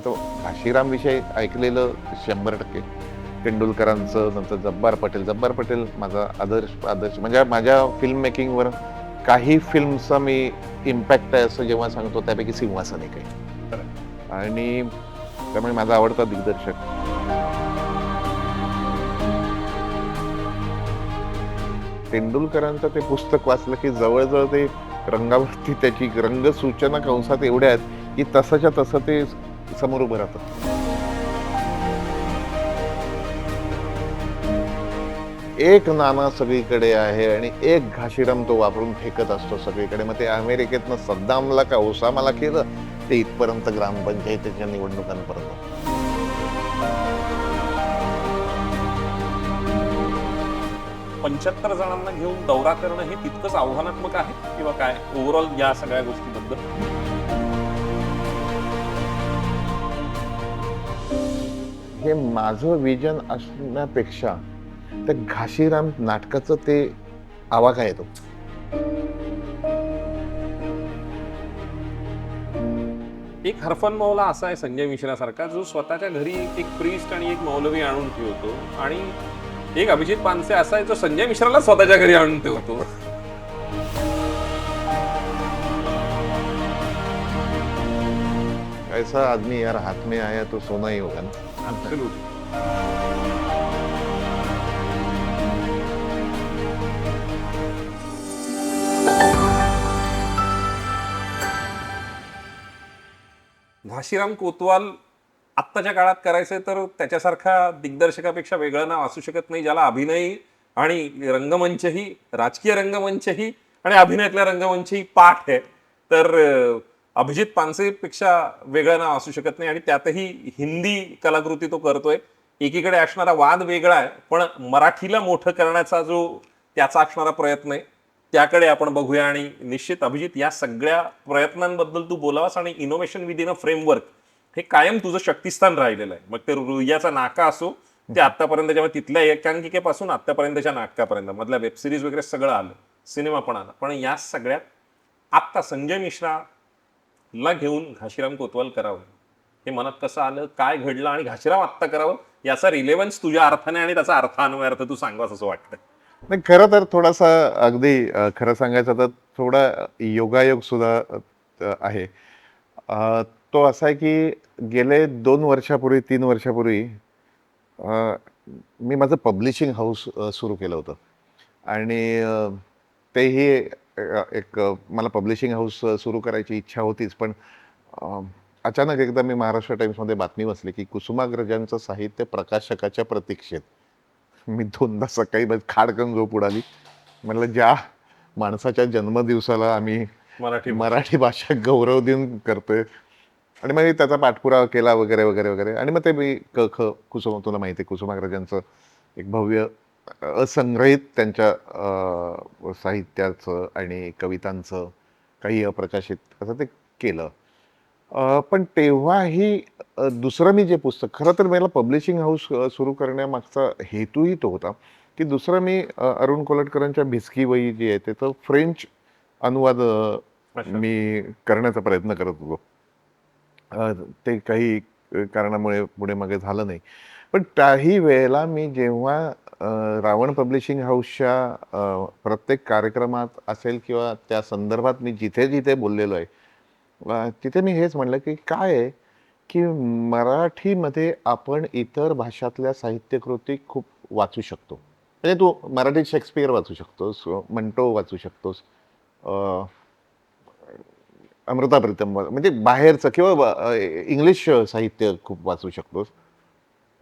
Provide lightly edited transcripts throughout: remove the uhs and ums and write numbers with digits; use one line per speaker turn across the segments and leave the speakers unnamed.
आता घाशीराम विषयी ऐकलेलं 100%. तेंडुलकरांचं, नंतर जब्बार पटेल माझा आदर्श म्हणजे माझ्या फिल्म मेकिंगवर काही फिल्मचा मी इम्पॅक्ट आहे असं जेव्हा सांगतो त्यापैकी सिंहासन एक आहे. आणि त्यामुळे माझा आवडता दिग्दर्शक. तेंडुलकरांचं ते पुस्तक वाचलं की जवळजवळ ते रंगावरती त्याची रंगसूचना कंसात एवढ्या आहेत की तसंच्या तसं ते समोर उभं राहतं. एक नाना सगळीकडे आहे आणि एक घाशीराम तो वापरून फेकत असतो सगळीकडे. मग ते अमेरिकेतनं सद्दामला का ओसामाला केलं ते इथपर्यंत ग्रामपंचायतीच्या निवडणुकांपर्यंत.
75 जणांना घेऊन दौरा करणं हे तितकंच आव्हानात्मक आहे किंवा काय ओव्हरऑल या सगळ्या गोष्टीबद्दल?
हे माझं विजन असण्यापेक्षा त्या घाशीराम नाटकाचं ते आवाका येतो.
एक हरफन मौला असा आहे संजय मिश्रासारखा जो स्वतःच्या घरी एक प्रीस्ट आणि एक मौलवी आणून ठेवतो, आणि एक अभिजित पानसे असा आहे जो संजय मिश्राला स्वतःच्या घरी आणून ठेवतो.
ऐसा आदमी यार हाथ में आया तो सोना ही होगा ना.
घाशीराम कोतवाल आत्ताच्या काळात करायचंय तर त्याच्यासारखा दिग्दर्शकापेक्षा वेगळं नाव असू शकत नाही, ज्याला अभिनय आणि रंगमंचही, राजकीय रंगमंचही आणि अभिनयातल्या रंगमंचही पाठ आहे. तर अभिजित पानसेपेक्षा वेगळं नाव असू शकत नाही, आणि त्यातही हिंदी कलाकृती तो करतोय. एकीकडे असणारा वाद वेगळा आहे, पण मराठीला मोठं करण्याचा जो त्याचा असणारा प्रयत्न आहे त्याकडे आपण बघूया. आणि निश्चित अभिजित, या सगळ्या प्रयत्नांबद्दल तू बोलावास. आणि इनोव्हेशन विदिन अ फ्रेमवर्क हे कायम तुझं शक्तिस्थान राहिलेलं आहे. मग ते रुईयाचा नाका असो, ते आतापर्यंतच्या तिथल्या एकांकिकेपासून आतापर्यंतच्या नाटकापर्यंत मधल्या वेबसिरीज वगैरे सगळं आलं, सिनेमा पण आला. पण या सगळ्यात आत्ता संजय मिश्राला घेऊन घाशीराम कोतवाल करावं हे मनात कसं आलं, काय घडलं, आणि घाशीराम आत्ता करावं याचा रिलेव्हन्स तुझ्या अर्थाने आणि त्याचा अर्थान्वय अर्थ तू सांगावास असं वाटतं?
नाही, खरं तर थोडासा अगदी खरं सांगायचं तर थोडा योगायोग सुद्धा आहे. तो असा आहे की गेले 2 वर्षापूर्वी 3 वर्षापूर्वी मी माझं पब्लिशिंग हाऊस सुरू केलं होतं. आणि तेही एक मला पब्लिशिंग हाऊस सुरू करायची इच्छा होतीच. पण अचानक एकदा मी महाराष्ट्र टाइम्समध्ये बातमी वाचली की कुसुमाग्रजांचं साहित्य प्रकाशकाच्या प्रतीक्षेत. मी 2दा सकाळी खाडकन झोप उडाली. म्हटलं ज्या माणसाच्या जन्मदिवसाला आम्ही मराठी भाषा गौरव देऊन करतोय, आणि मग त्याचा पाठपुरावा केला वगैरे वगैरे वगैरे. आणि मग ते मी कुसुम, तुला माहिती आहे कुसुमाग्रजांचं एक भव्य असंग्रहित त्यांच्या साहित्याचं आणि कवितांचं काही अप्रकाशित असं ते केलं. पण तेव्हाही दुसरं मी जे पुस्तक, खरं तर मला पब्लिशिंग हाऊस सुरू करण्यामागचा हेतूही तो होता की दुसरं मी अरुण कोलटकरांच्या भिसकी वही जी आहे त्याचं फ्रेंच अनुवाद मी करण्याचा प्रयत्न करत होतो. ते काही कारणामुळे पुढे मागे झालं नाही. पण त्याही वेळेला मी जेव्हा रावण पब्लिशिंग हाऊसच्या प्रत्येक कार्यक्रमात असेल किंवा त्या संदर्भात मी जिथे जिथे बोललेलो आहे, तिथे मी हेच म्हणलं की काय आहे की मराठीमध्ये आपण इतर भाषातल्या साहित्यकृती खूप वाचू शकतो. म्हणजे तू मराठीत शेक्सपियर वाचू शकतोस, मंटो वाचू शकतोस, अमृता प्रीतम म्हणजे बाहेरचं किंवा इंग्लिश साहित्य खूप वाचू शकतोस.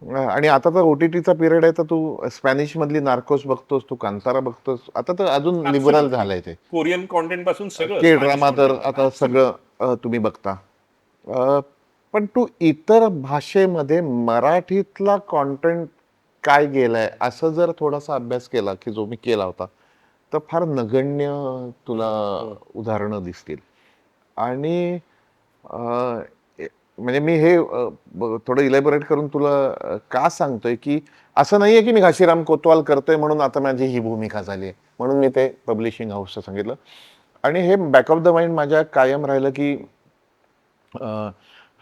आणि आता तर OTTचा पिरियड आहे, तर तू स्पॅनिश मधली नार्कोस बघतोस, तू कांतारा बघतोस. आता तर अजून लिबरल झालंय ते.
कोरियन कॉन्टेंट पासून सगळं,
के ड्रामा तर आता सगळं तुम्ही बघता. पण तू इतर भाषेमध्ये मराठीतला कॉन्टेंट काय गेलाय असं जर थोडासा अभ्यास केला की जो मी केला होता, तर फार नगण्य तुला उदाहरणं दिसतील. आणि म्हणजे मी हे थोडं इलॅबोरेट करून तुला का सांगतोय की असं नाहीये की मी घाशीराम कोतवाल करतोय म्हणून आता माझी ही भूमिका झाली आहे, म्हणून मी ते पब्लिशिंग हाऊसचं सांगितलं. आणि हे बॅक ऑफ द माइंड माझ्या कायम राहिलं की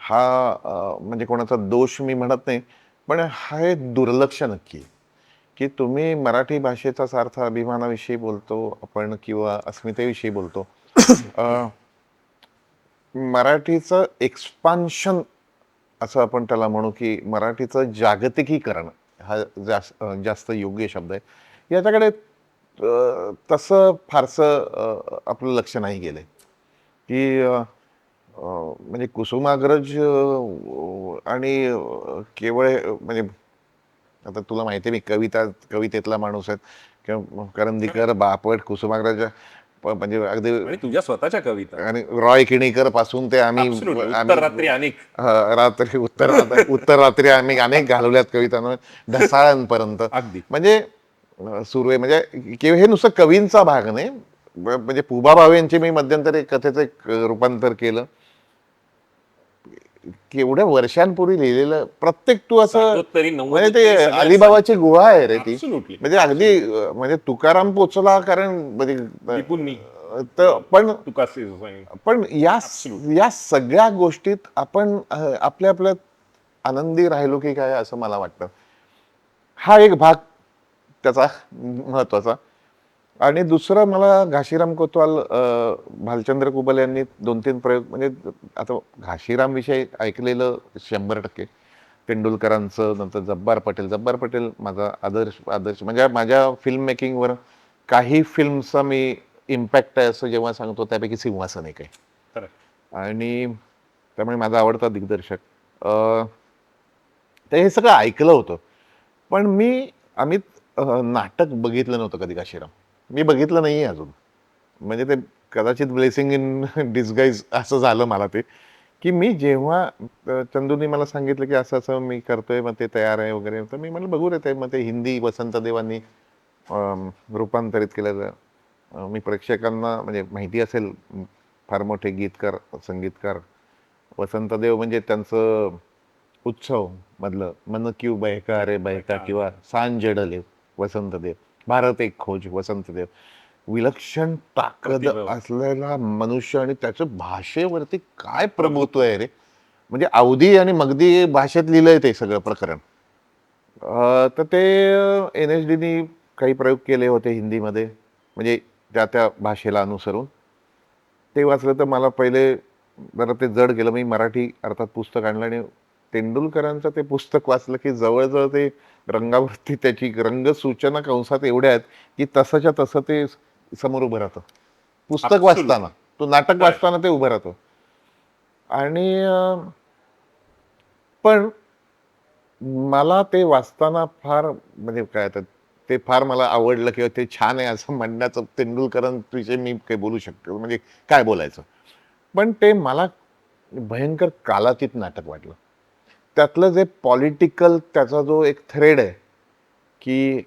हा म्हणजे कोणाचा दोष मी म्हणत नाही, पण हा एक दुर्लक्ष नक्की आहे, की तुम्ही मराठी भाषेचा सार्थ अभिमानाविषयी बोलतो आपण किंवा अस्मितेविषयी बोलतो. अ, मराठीचं एक्सपान्शन असं आपण त्याला म्हणू, की मराठीचं जागतिकीकरण हा जास्त योग्य शब्द आहे. याच्याकडे तसं फारसं आपलं लक्ष नाही गेलंय, की म्हणजे कुसुमाग्रज आणि केवळ म्हणजे आता तुला माहिती आहे मी कवितेतला माणूस आहे किंवा करंदीकर, बापट, कुसुमाग्रज म्हणजे अगदी
आणि तुझ्या स्वतःच्या कविता
आणि रॉय किणीकर पासून ते आम्ही
ऍब्सोल्युटली
आम्ही
उत्तर रात्री अनेक
उत्तर रात्री आम्ही अनेक घालवल्यात कवितांवर ढसाळांपर्यंत.
अगदी
म्हणजे सुरू आहे म्हणजे किंवा हे नुसतं कवींचा भाग नाही. म्हणजे पुबा भावे यांचे मी मध्यंतरी कथेचं एक रूपांतर केलं. केवढ्या वर्षांपूर्वी लिहिलेलं प्रत्येक तू असं
साठोत्तरी
म्हणजे
नव्वदोत्तरी
ते
सगळ्यात
अलिबाबाची गुहा आहे रे ती.
ऍब्सोल्युटली
म्हणजे अगदी म्हणजे तुकाराम पोचला कारण म्हणजे
विपुलनी
तर
तुकासे
पण या सगळ्या गोष्टीत आपण आपल्या आपल्यात आनंदी राहिलो की काय असं मला वाटतं. हा एक भाग त्याचा महत्वाचा. आणि दुसरं मला घाशीराम कोतवाल भालचंद्र कुबल यांनी 2-3 प्रयोग म्हणजे आता घाशीराम विषयी ऐकलेलं 100%. तेंडुलकरांचं नंतर जब्बार पटेल माझा आदर्श आदर्श म्हणजे माझ्या फिल्म मेकिंगवर काही फिल्मचा मी इम्पॅक्ट आहे असं जेव्हा सांगतो त्यापैकी सिंहासन एक आहे.
खरं
आणि त्यामुळे माझा आवडता दिग्दर्शक. तर हे सगळं ऐकलं होतं. पण आम्ही नाटक बघितलं नव्हतं कधी काशीराम. मी बघितलं नाहीये अजून. म्हणजे ते कदाचित ब्लेसिंग इन डिसगाईज असं झालं मला ते, की मी जेव्हा चंदूनी मला सांगितलं, की असं-असं मी करतोय, मग ते तयार आहे वगैरे. तर मी म्हटलं बघू रे ते. मग ते हिंदी वसंत देवांनी रूपांतरित केलेलं. मी प्रेक्षकांना म्हणजे माहिती असेल फार मोठे गीतकार, संगीतकार वसंत देव म्हणजे त्यांचं उत्सव मधलं मन क्यू बहका रे बहका किंवा सांज जडले वसंतदेव, भारत एक खोज वसंतदेव. विलक्षण ताकद
प्रतिभा
असलेला मनुष्य आणि त्याचं भाषेवरती काय प्रभुत्व आहे रे. म्हणजे अवधी आणि मगधी भाषेत लिहिलंय ते सगळं प्रकरण. तर ते NSDनी काही प्रयोग केले होते हिंदीमध्ये म्हणजे त्या त्या भाषेला अनुसरून. ते वाचलं तर मला पहिले जरा ते जड गेलं. मी मराठी अर्थात पुस्तक आणलं आणि तेंडुलकरांचं ते पुस्तक वाचलं की जवळजवळ ते रंगावरती त्याची रंगसूचना कंसात एवढ्या आहेत की तसंच्या तसं ते समोर उभं राहतं. पुस्तक वाचताना, तो नाटक वाचताना ते उभं राहतं. आणि पण मला ते वाचताना फार म्हणजे काय आता ते फार मला आवडलं किंवा ते छान आहे असं म्हणण्याचं तेंडुलकरांविषयी मी काही बोलू शकतो म्हणजे काय बोलायचं. पण ते मला भयंकर कालातीत नाटक वाटलं. त्यातलं जे पॉलिटिकल त्याचा जो एक थ्रेड आहे, की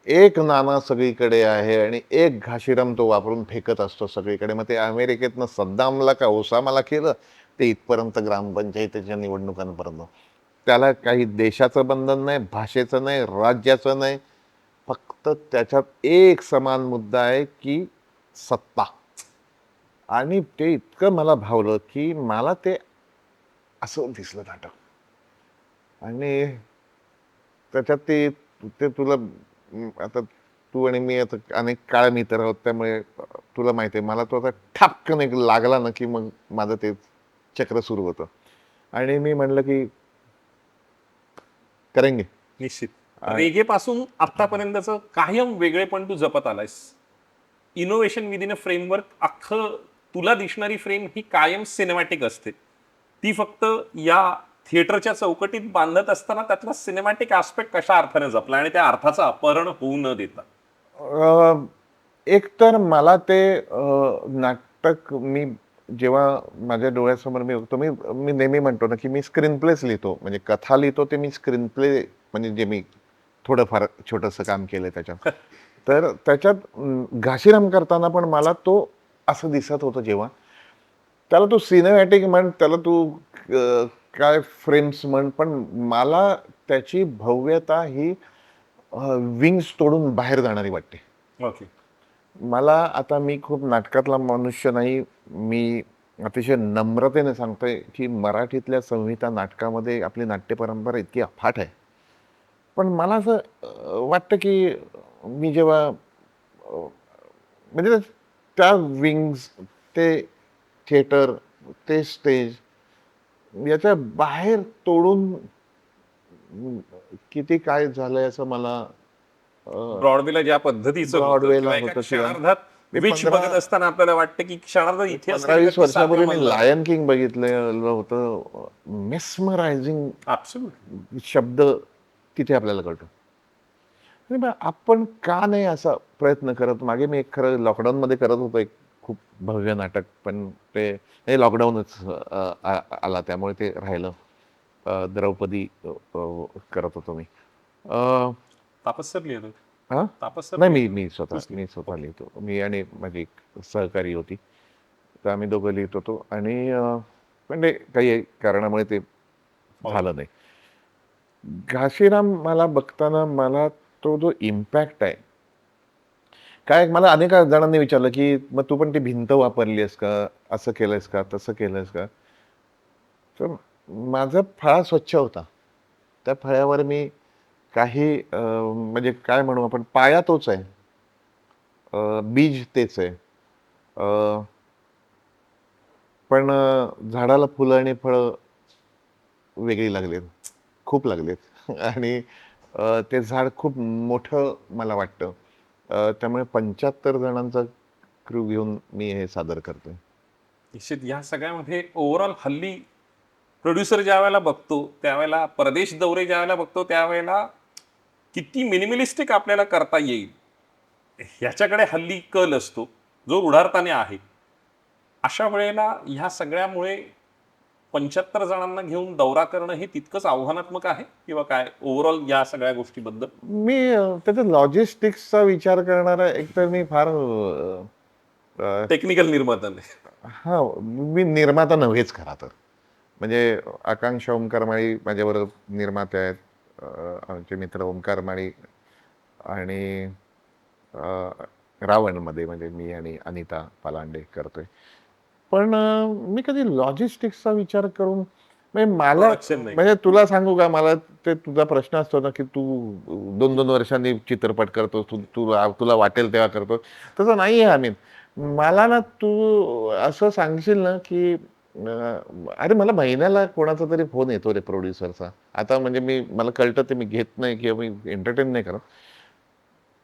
एक नाना सगळीकडे आहे आणि एक घाशीराम तो वापरून फेकत असतो सगळीकडे. मग ते अमेरिकेतनं सद्दामला का ओसामाला केलं, ते इथपर्यंत ग्रामपंचायतीच्या निवडणुकांपर्यंत. त्याला काही देशाचं बंधन नाही, भाषेचं नाही, राज्याचं नाही. फक्त त्याच्यात एक समान मुद्दा आहे, की सत्ता. आणि ते इतकं मला भावलं, की मला ते असं दिसलं नाटक. आणि त्याच्यात ते ते तुला आता तू आणि मी आता अनेक काळ मित्र आहोत त्यामुळे तुला माहिती आहे मला तो आता ठापकन एक लागला ना की मग माझं ते चक्र सुरू होतं. आणि मी म्हणलं की करेंगे.
निश्चित. रेगे पासून आतापर्यंतचं कायम वेगळेपण तू जपत आलायस. इनोव्हेशन विदिन अ फ्रेमवर्क अख्खं तुला दिसणारी फ्रेम ही कायम सिनेमॅटिक असते. ती फक्त या थिएटरच्या चौकटीत बांधत असताना त्यातला सिनेमॅटिक ऍस्पेक्ट कशा अर्थाने जपला आणि त्या अर्थाचं अपहरण होऊ न देता.
एक तर मला ते नाटक मी जेव्हा माझ्या डोळ्यासमोर मी बघतो मी मी नेहमी म्हणतो ना की मी स्क्रीन प्लेच लिहितो म्हणजे कथा लिहितो ते मी स्क्रीन प्ले म्हणजे जे मी थोडंफार छोटंसं काम केलं त्याच्यात. तर त्याच्यात घाशीराम करताना पण मला तो असं दिसत होतं जेव्हा त्याला तू सिनेमॅटिक म्हण त्याला तू काय फ्रेम्स म्हण पण मला त्याची भव्यता ही विंग्स तोडून बाहेर जाणारी वाटते.
ओके.
मला आता मी खूप नाटकातला मनुष्य नाही. मी अतिशय नम्रतेने सांगतोय की मराठीतल्या संहिता नाटकामध्ये आपली नाट्य परंपरा इतकी अफाट आहे. पण मला असं वाटतं की मी जेव्हा म्हणजे त्या विंग्स, ते थिएटर, ते स्टेज याच्या बाहेर तोडून किती काय झालंय असं मला
ब्रॉडवेला ज्या पद्धतीचं होतं
ब्रॉडवेला
किंवा एका
होतं किंवा
क्षणार्धात
मी
विच बघत असताना आपल्याला वाटतं की क्षणार्धात इथे असलेली
15-20
व्यक्ती सातव्या
वर्षापूर्वी मी
मजल्यावर
लायन किंग बघितलेलं होतं. Mesmerising
absolutely.
शब्द तिथे आपल्याला कळतो. आणि मग आपण का नाही असा प्रयत्न करत? मागे मी एक खरं लॉकडाऊनमध्ये करत होतो एक खूप भव्य नाटक, पण ते हे लॉकडाऊनच आला त्यामुळे ते राहिलं. द्रौपदी करत होतो मी. अ,
तापस्सर लिहिलं.
हां?
तापस्सर
नाही,
लिहिलं.
मी स्वतः लिहितो. मी आणि माझी एक सहकारी होती. तर आम्ही दोघं लिहित होतो आणि पण ते काही कारणामुळे ते
हो.
झालं नाही. घाशीराम मला बघताना मला तो जो इम्पॅक्ट आहे, काय मला अनेक जणांनी विचारलं, की "मग तू पण ती भिंत वापरली का? असं केलंयस का? तसं केलंयस का?" तर माझा फळा स्वच्छ होता. त्या फळ्यावर मी काही म्हणजे काय म्हणू आपण पाया तोच आहे. बीज तेच आहे. अ, पण झाडाला फुलं आणि फळं वेगळी लागलीत. खूप लागलीत आणि ते झाड खूप मोठं मला वाटतं. त्यामुळे 75 जणांचा क्रू घेऊन मी हे सादर करतोय.
निश्चित या सगळ्यामध्ये ओव्हरऑल हल्ली प्रोड्युसर ज्या वेळेला बघतो त्यावेळेला परदेश दौरे ज्या वेळेला बघतो त्यावेळेला किती मिनिमलिस्टिक आपल्याला करता येईल ह्याच्याकडे हल्ली कल असतो जो उडारताने आहे. अशा वेळेला ह्या सगळ्यामुळे 75 जणांना घेऊन दौरा करणं हे तितकंच आव्हानात्मक आहे किंवा काय ओव्हरऑल या सगळ्या गोष्टीबद्दल
मी त्याच्या लॉजिस्टिक्सचा विचार करणारा एकतर मी फार
टेक्निकल निर्मात्याने.
हां, मी निर्माता नव्हेच खरा तर. म्हणजे आकांक्षा ओमकार माळी माझ्याबरोबर निर्माते आहेत. आमचे मित्र ओमकार माळी आणि रावणमध्ये म्हणजे मी आणि अनिता पलांडे करतोय. पण मी कधी लॉजिस्टिक्सचा विचार करून म्हणजे मला
प्रोडक्शन नाही
म्हणजे तुला सांगू का मला ते तुझा प्रश्न असतो ना, की तू 2-2 वर्षांनी चित्रपट करतोस, तुला वाटेल तेव्हा करतोस. तसं नाही आहे आम्ही. मला ना तू असं सांगशील ना, की अरे मला महिन्याला कोणाचा तरी फोन येतो रे प्रोड्युसरचा. आता म्हणजे मला कळतं ते मी घेत नाही किंवा मी एंटरटेन नाही करत.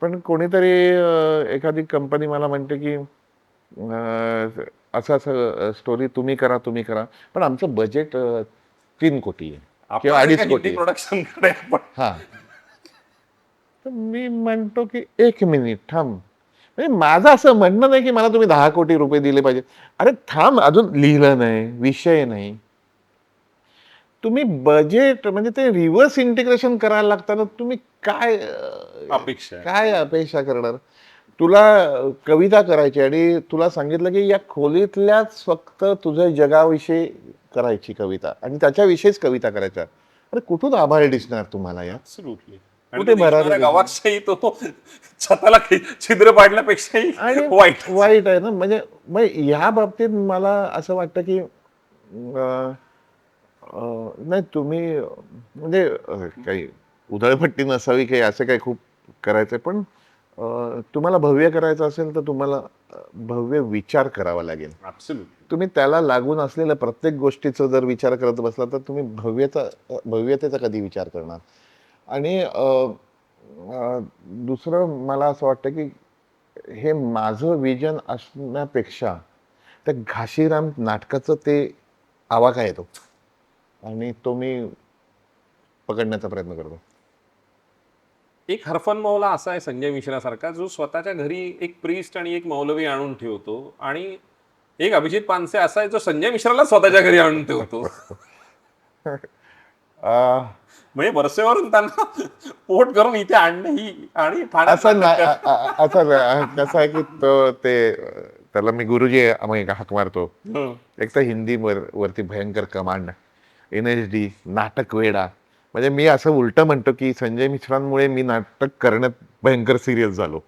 पण कोणीतरी एखादी कंपनी मला म्हणते, की असं-असं स्टोरी तुम्ही करा, तुम्ही करा. पण आमचं बजेट 3 कोटी आहे
आपण
किंवा
असे
2.5
काय हिंदी
कोटी आहे.
प्रोडक्शनकडे आपण
हां. तर मी म्हणतो, की "1 मिनिट थांब." म्हणजे माझं असं म्हणणं नाही, की मला तुम्ही 10 कोटी रुपये दिले पाहिजेत. अरे थांब, अजून लिहिलं नाही, विषय नाही. तुम्ही बजेट म्हणजे ते रिव्हर्स इंटिग्रेशन करायला लागताना तुम्ही काय
अपेक्षा आहे.
काय अपेक्षा करणार? तुला कविता करायची आणि तुला सांगितलं, की या खोलीतल्याच फक्त तुझ्या जगाविषयी करायची कविता आणि त्याच्याविषयीच कविता करायच्या. अरे कुठून आभाळ दिसणार तुम्हाला या?
ऍब्सोल्युटली. आणि
कुठे
तो
भरारी
दिसणाऱ्या
दिसणार?
गावाक्षाही तो छताला छिद्र पाडल्यापेक्षाही
आणि
वाईट.
वाईट आहे ना, म्हणजे मग ह्या बाबतीत मला असं वाटतं, की नाही तुम्ही म्हणजे काही उधळपट्टी नसावी काही असं काही खूप करायचंय पण तुम्हाला भव्य करायचं असेल तर तुम्हाला भव्य विचार करावा लागेल.
ऍब्सोल्युटली.
तुम्ही त्याला लागून असलेल्या प्रत्येक गोष्टीचा जर विचार करत बसला तर तुम्ही भव्यतेचा कधी विचार करणार? आणि दुसरं मला असं वाटतं की हे माझं विजन असण्यापेक्षा त्या घाशीराम नाटकाचं ते आवाका येतो आणि तो मी पकडण्याचा प्रयत्न करतो.
एक हरफन मौला असा आहे संजय मिश्रासारखा जो स्वतःच्या घरी एक प्रीस्ट आणि एक मौलवी आणून ठेवतो आणि एक अभिजित पानसे असा आहे जो संजय मिश्राला स्वतःच्या घरी आणून ठेवतो.
अं,
म्हणजे वर्षेवरून त्यांना पोट करून इथे आणणं ही आणि ठाण्यात
असं
नाटक
नाही
करणं.
असं नाही. कसं आहे की त्याला मी गुरुजी आम्ही हाक मारतो.
हं.
एक तर हिंदी वरती भयंकर कमांड, NSD, नाटक वेडा. म्हणजे मी असं उलटं म्हणतो की संजय मिश्रांमुळे मी नाटक करण्यात भयंकर सिरियस झालो.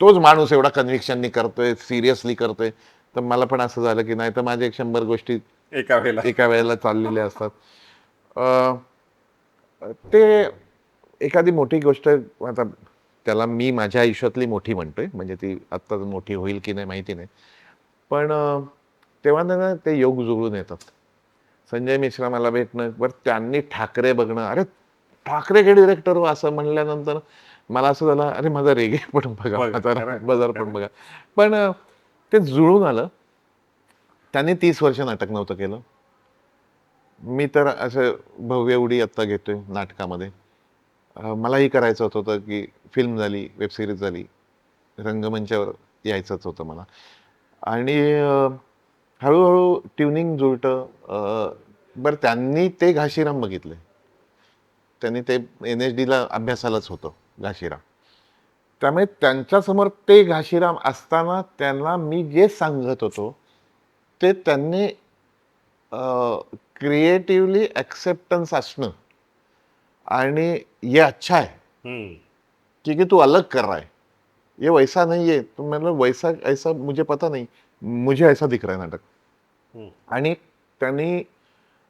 तोच माणूस एवढा कन्व्हिक्शननी करतोय, सिरियसली करतोय. तर मला पण असं झालं की नाही तर माझे 100 गोष्टी
एका वेळेला
एका वेळेला चाललेल्या असतात. ते एखादी मोठी गोष्ट आता त्याला मी माझ्या आयुष्यातली मोठी म्हणतोय, म्हणजे ती आत्ता मोठी होईल की नाही माहिती नाही, पण तेव्हा ना ते योग जुळून येतात. संजय मिश्रा मला भेटणं, बरं त्यांनी ठाकरे बघणं, अरे ठाकरे हे डिरेक्टर हो असं म्हणल्यानंतर मला असं झालं, अरे माझा रेगे पण बघा, माझा बाजार पण बघा. पण ते जुळून आलं. त्यांनी 30 वर्ष नाटक नव्हतं केलं. मी तर असं भव्य उडी आत्ता घेतोय नाटकामध्ये. मलाही करायचं होतं की फिल्म झाली, वेब सिरीज झाली, रंगमंचावर यायचंच होतं मला. आणि हळूहळू ट्युनिंग जुळतं. बरं त्यांनी ते घाशीराम बघितले. त्यांनी ते NSDला अभ्यासालाच होतं घाशीराम. त्यामुळे त्यांच्यासमोर ते घाशीराम असताना त्यांना मी जे सांगत होतो ते त्यांनी क्रिएटिव्हली ॲक्सेप्टन्स असणं आणि ये अच्छा है क्योंकि तू अलग कर रहा है, ये वैसा नहीं है, तो मतलब वैसा ऐसा मुझे पता नहीं, मुझे ऐसा दिख रहा है नाटक. आणि त्यांनी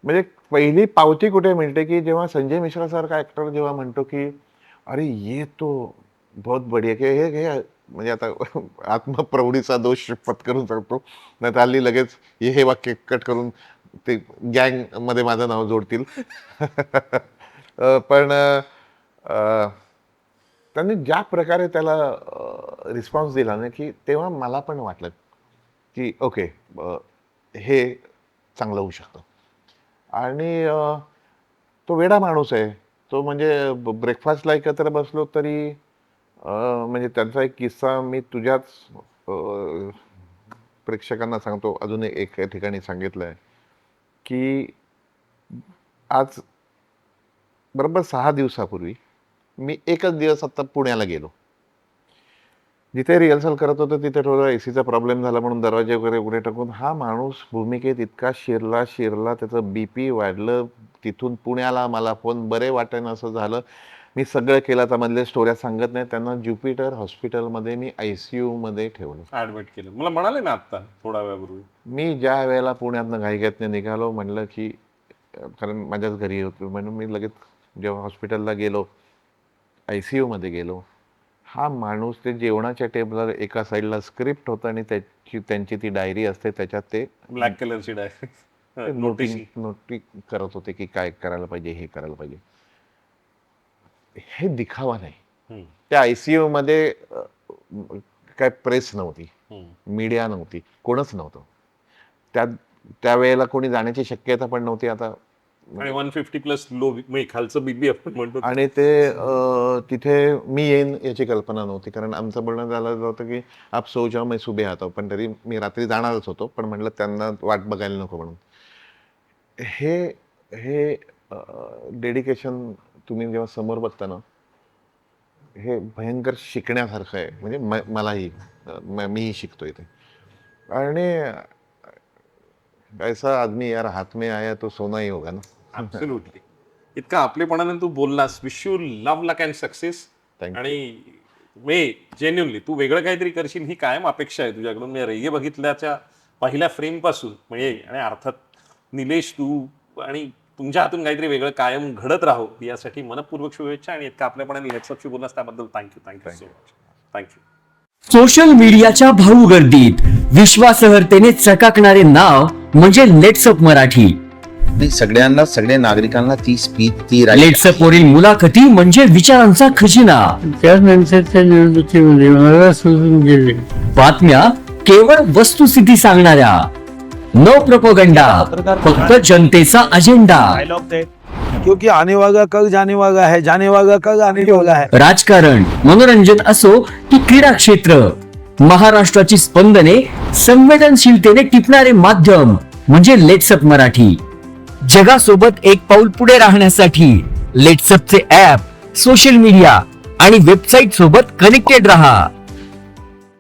म्हणजे पहिली पावती कुठे मिळते की जेव्हा संजय मिश्रा सारखा ऍक्टर जेव्हा म्हणतो की अरे ये तो बहुत बढिया की हे म्हणजे आता आत्मप्रौढीचा दोष पत्करून सांगतो, नाही तर हल्ली लगेच हे वाक्य कट करून ते गँग मध्ये माझं नाव जोडतील. पण त्यांनी ज्या प्रकारे त्याला रिस्पॉन्स दिला ना की तेव्हा मला पण वाटलं की ओके हे चांगलं होऊ शकतं. आणि तो वेडा माणूस आहे तो, म्हणजे ब्रेकफास्टला एकत्र बसलो तरी म्हणजे त्यांचा एक किस्सा मी तुझ्याच प्रेक्षकांना सांगतो, अजून एक ठिकाणी सांगितलं आहे की आज बरोबर 6 दिवसापूर्वी मी एकच दिवस आता पुण्याला गेलो. जिथे रिहर्सल करत होतो तिथे थोडा एसीचा प्रॉब्लेम झाला म्हणून दरवाजे वगैरे उघडे टाकून हा माणूस भूमिकेत इतका शिरला त्याचं BP वाढलं. तिथून पुण्याला मला फोन, बरे वाटेन असं झालं. मी सगळं केलं, तर मधल्या स्टोऱ्या सांगत नाही. त्यांना ज्युपिटर हॉस्पिटलमध्ये मी ICU मध्ये ठेवलं,
ऍडमिट केलं. मला म्हणाले ना आता थोडा वेळापूर्वी.
मी ज्या वेळेला पुण्यातनं घाईघाईतनं निघालो, म्हणलं की कारण माझ्याच घरी होतो म्हणून मी लगेच जेव्हा हॉस्पिटलला गेलो, ICU मध्ये गेलो, हा माणूस ते जेवणाच्या टेबलवर एका साईडला स्क्रिप्ट होतं आणि त्यांची ती डायरी असते, त्याच्यात ते
ब्लॅक कलरची डायरी
नोटी करत होते की काय करायला पाहिजे, हे करायला पाहिजे. हे दिखावा नाही. त्या ICU मध्ये काय प्रेस नव्हती, मीडिया नव्हती, कोणच नव्हतं. त्यावेळेला कोणी जाण्याची शक्यता पण नव्हती. आता
आणि 150+ लो खालचं BP आपण म्हणतो.
आणि ते तिथे मी येईन याची कल्पना नव्हती, कारण आमचं बोलणं झालं होतं की आप सो जाओ मैं सुबह आता हूं. पण तरी मी रात्री जाणारच होतो, पण म्हटलं त्यांना वाट बघायला नको म्हणून. हे डेडिकेशन तुम्ही जेव्हा समोर बघता ना, हे भयंकर शिकण्यासारखं आहे. म्हणजे मलाही मीही शिकतोय ते. आणि ऐसा आदमी यार हात में आया तो सोना ही होगा ना.
ऍब्सोल्युटली. इतका आपलेपणाने तू बोललास. Wish you love luck and success.
Thank you.
आणि मी जेन्युनली तू वेगळं काहीतरी करशील ही कायम अपेक्षा आहे तुझ्याकडून. मी रेगे बघितल्याच्या पहिल्या फ्रेम पासून म्हणजे, आणि अर्थात निलेश तू आणि तुमच्या हातून काहीतरी वेगळं कायम घडत राहो यासाठी मनपूर्वक शुभेच्छा. आणि इतका आपल्यापणाने लेट्सअपशी बोललास त्याबद्दल thank you so much. Thank you.
Social मीडियाच्या भाऊ गर्दीत विश्वासार्हतेने चकाकणारे नाव म्हणजे लेट्सअप मराठी.
सगळ्यांना, सगळ्या नागरिकांना ती स्पीच, ती
लेट्सअप वरील मुलाखती म्हणजे विचारांचा खजिना.
त्यानंतरच्या निवडणुकीमध्ये मला सोडून गेले.
बातम्या केवळ वस्तुस्थिती सांगणाऱ्या, नो प्रोपोगंडा, फक्त जनतेचा अजेंडा.
क्योंकि आने वाला कल जाने वाला है, जाने वाला कल आने वाला है.
राजकारण, मनोरंजन असो की क्रीडा क्षेत्र, महाराष्ट्राची स्पंदने संवेदनशीलतेने टिपणारे माध्यम म्हणजे लेट्सअप मराठी. जगासोबत एक पाऊल पुढे राहण्यासाठी लेट्सअपचे ऍप, सोशल मीडिया आणि वेबसाईट सोबत कनेक्टेड रहा.